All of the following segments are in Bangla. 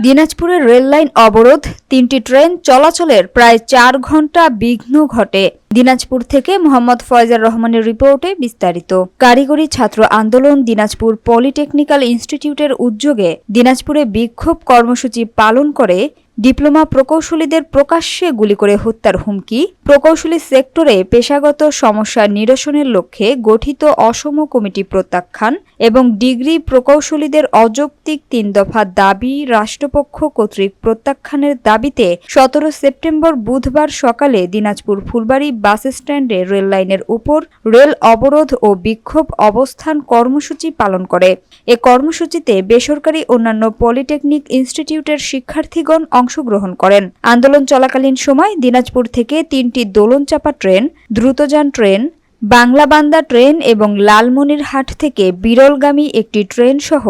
দিনাজপুরের রেল লাইন অবরোধ, ৩টি ট্রেন চলাচলের প্রায় ৪ ঘণ্টা বিঘ্ন ঘটে। দিনাজপুর থেকে মোহাম্মদ ফয়জার রহমানের রিপোর্টে বিস্তারিত। কারিগরি ছাত্র আন্দোলন দিনাজপুর পলিটেকনিক্যাল ইনস্টিটিউটের উদ্যোগে দিনাজপুরে বিক্ষোভ কর্মসূচি পালন করে ডিপ্লোমা প্রকৌশলীদের প্রকাশ্যে গুলি করে হত্যার হুমকি, প্রকৌশলী সেক্টরে পেশাগত সমস্যা নিরসনের লক্ষ্যে গঠিত অসম কমিটি প্রত্যাখ্যান এবং ডিগ্রি প্রকৌশলীদের অযৌক্তিক ৩ দফা দাবি রাষ্ট্রপক্ষ কর্তৃক প্রত্যাখ্যানের দাবিতে ১৭ সেপ্টেম্বর বুধবার সকালে দিনাজপুর ফুলবাড়ী বাস স্ট্যান্ডে রেল লাইনের উপর রেল অবরোধ ও বিক্ষোভ অবস্থান কর্মসূচি পালন করে। এ কর্মসূচিতে বেসরকারি অন্যান্য পলিটেকনিক ইনস্টিটিউটের শিক্ষার্থীগণ অংশগ্রহণ করেন। আন্দোলন চলাকালীন সময় দিনাজপুর থেকে ৩টি দোলনচাপা ট্রেন, দ্রুতযান ট্রেন, বাংলাবান্দা ট্রেন এবং লালমনিরহাট থেকে বিরলগামী একটি ট্রেন সহ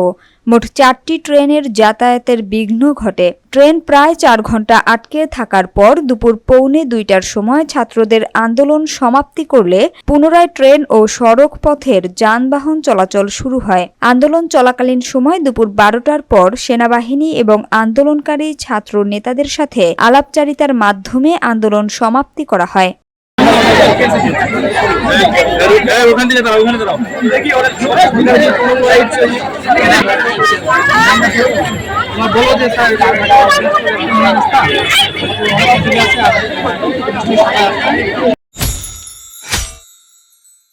মোট ৪টি ট্রেনের যাতায়াতের বিঘ্ন ঘটে। ট্রেন প্রায় ৪ ঘণ্টা আটকে থাকার পর দুপুর ১:৩০টার সময় ছাত্রদের আন্দোলন সমাপ্তি করলে পুনরায় ট্রেন ও সড়ক পথের যানবাহন চলাচল শুরু হয়। আন্দোলন চলাকালীন সময় দুপুর ১২টার পর সেনাবাহিনী এবং আন্দোলনকারী ছাত্র নেতাদের সাথে আলাপচারিতার মাধ্যমে আন্দোলন সমাপ্তি করা হয়।